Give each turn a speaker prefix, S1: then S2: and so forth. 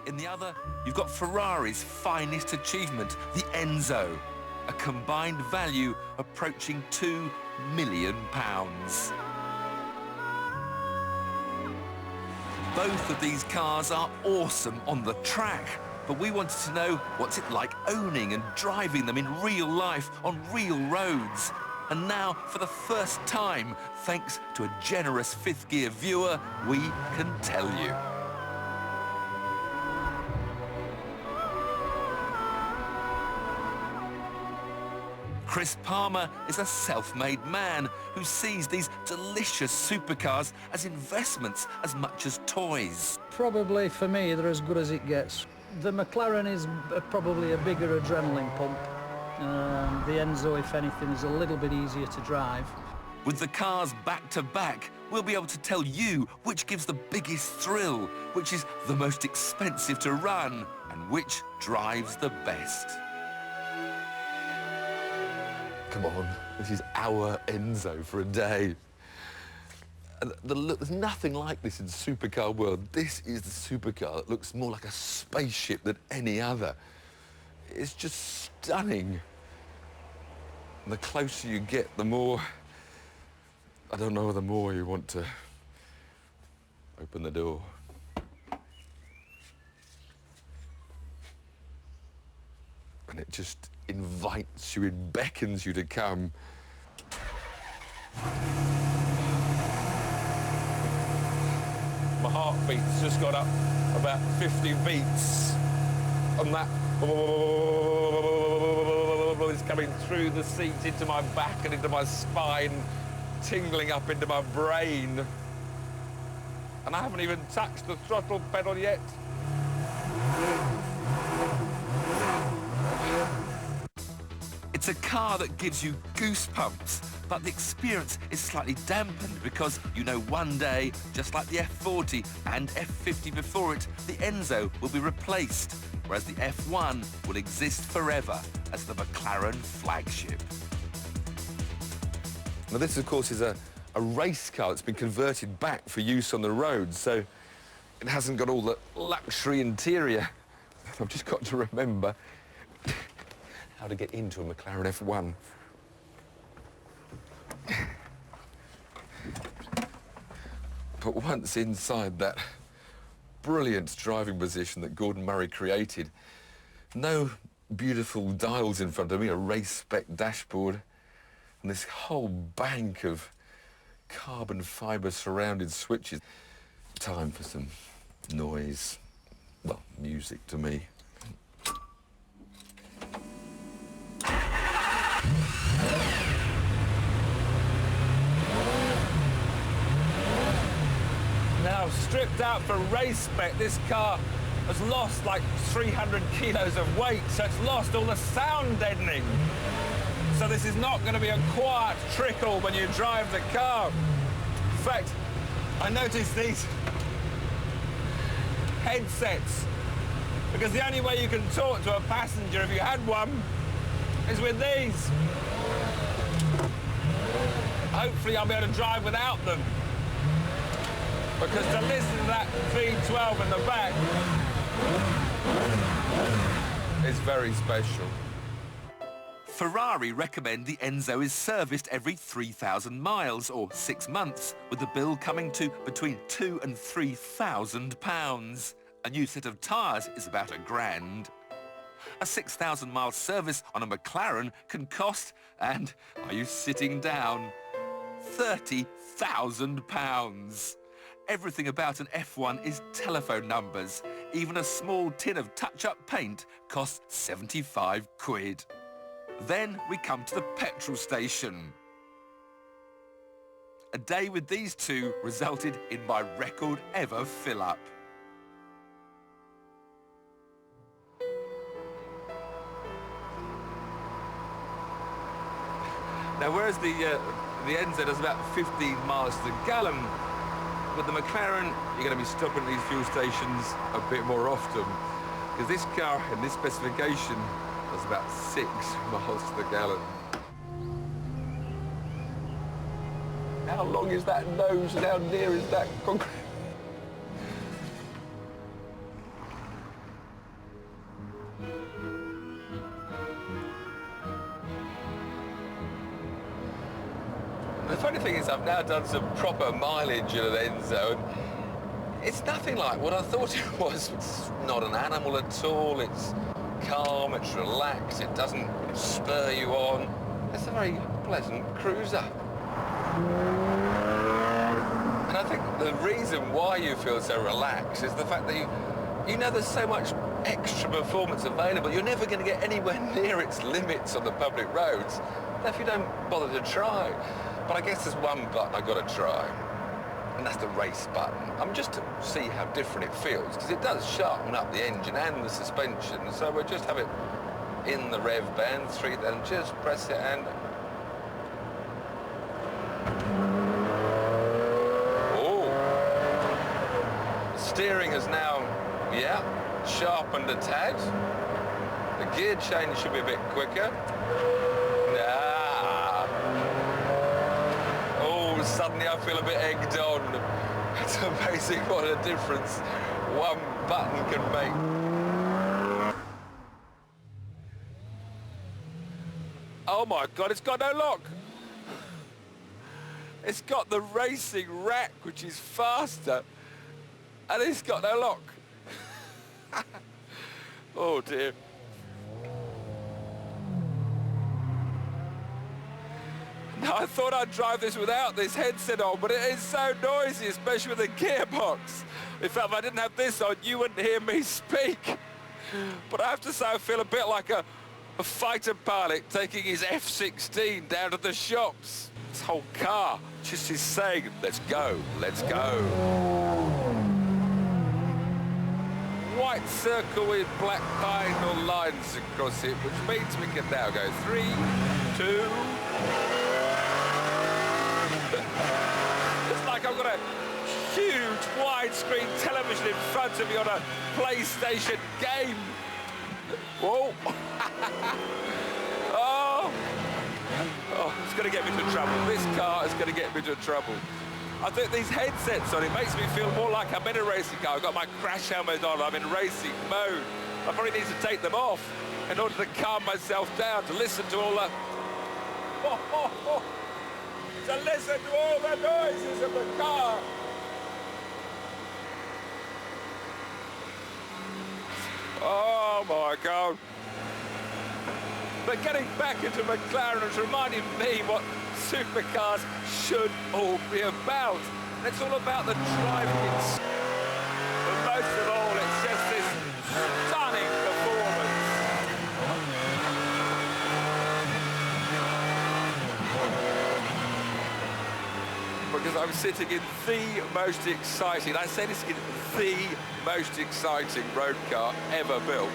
S1: In the other, you've got Ferrari's finest achievement, the Enzo, a combined value approaching £2 million. Both of these cars are awesome on the track, but we wanted to know what's it like owning and driving them in real life on real roads. And now, for the first time, thanks to a generous fifth gear viewer, we can tell you. Chris Palmer is a self-made man who sees these delicious supercars as investments as much as toys.
S2: Probably, for me, they're as good as it gets. The McLaren is probably a bigger adrenaline pump. The Enzo, if anything, is a little bit easier to drive.
S1: With the cars back-to-back, we'll be able to tell you which gives the biggest thrill, which is the most expensive to run, and which drives the best.
S3: Come on, this is our Enzo for a day. There's nothing like this in supercar world. This is the supercar that looks more like a spaceship than any other. It's just stunning. And the closer you get, the more, I don't know, the more you want to open the door. And it just invites you, it beckons you to come. My heartbeat's just got up about 50 beats, and that is coming through the seat into my back and into my spine, tingling up into my brain. And I haven't even touched the throttle pedal yet.
S1: It's a car that gives you goosebumps, but the experience is slightly dampened because you know one day, just like the F40 and F50 before it, the Enzo will be replaced, whereas the F1 will exist forever as the McLaren flagship.
S3: Now this, of course, is a race car that's been converted back for use on the road, so it hasn't got all the luxury interior. I've just got to remember how to get into a McLaren F1. But once inside that brilliant driving position that Gordon Murray created, no beautiful dials in front of me, a race-spec dashboard, and this whole bank of carbon fibre surrounded switches. Time for some noise. Well, music to me.
S4: Now, stripped out for race spec, this car has lost like 300 kilos of weight, so it's lost all the sound deadening. So this is not going to be a quiet trickle when you drive the car. In fact, I noticed these headsets, because the only way you can talk to a passenger if you had one is with these. Hopefully I'll be able to drive without them, because to listen to that V12 in the back is very special.
S1: Ferrari recommend the Enzo is serviced every 3,000 miles or 6 months, with the bill coming to between £2,000 and £3,000. A new set of tyres is about £1,000. A 6,000-mile service on a McLaren can cost, and are you sitting down, £30,000. Everything about an F1 is telephone numbers. Even a small tin of touch-up paint costs 75 quid. Then we come to the petrol station. A day with these two resulted in my record ever fill-up.
S3: Now, whereas the Enzo does about 15 miles to the gallon, with the McLaren, you're going to be stopping at these fuel stations a bit more often, because this car in this specification does about 6 miles to the gallon. How long is that nose and how near is that concrete? funny thing is I've now done some proper mileage in an Enzo, and it's nothing like what I thought it was. It's not an animal at all. It's calm, it's relaxed, it doesn't spur you on. It's a very pleasant cruiser. And I think the reason why you feel so relaxed is the fact that you know there's so much extra performance available. You're never going to get anywhere near its limits on the public roads if you don't bother to try. But I guess there's one button I've got to try, and that's the race button. Just to see how different it feels, because it does sharpen up the engine and the suspension. So we'll just have it in the rev band, 3, then just press it and... Oh! The steering is now, yeah, sharpened a tad. The gear change should be a bit quicker. Oh, suddenly I feel a bit egged on. It's amazing what a difference one button can make. Oh my God, it's got no lock. It's got the racing rack, which is faster, and it's got no lock. Oh dear. Now, I thought I'd drive this without this headset on, but it is so noisy, especially with the gearbox. In fact, if I didn't have this on, you wouldn't hear me speak. But I have to say, I feel a bit like a fighter pilot taking his F-16 down to the shops. This whole car just is saying, let's go, let's go. White circle with black diagonal lines across it, which means we can now go 3, 2... It's like I've got a huge widescreen television in front of me on a PlayStation game. Whoa. Oh, it's going to get me into trouble. This car is going to get me into trouble. I think these headsets on, it makes me feel more like I'm in a racing car. I've got my crash helmet on, I'm in racing mode. I probably need to take them off in order to calm myself down, to listen to all the... to listen to all the noises of the car. Oh my God. But getting back into McLaren is reminding me what supercars should all be about. And it's all about the driving. But most of all, it's just this stunning performance. Because I'm sitting in the most exciting, I say this in the most exciting road car ever built.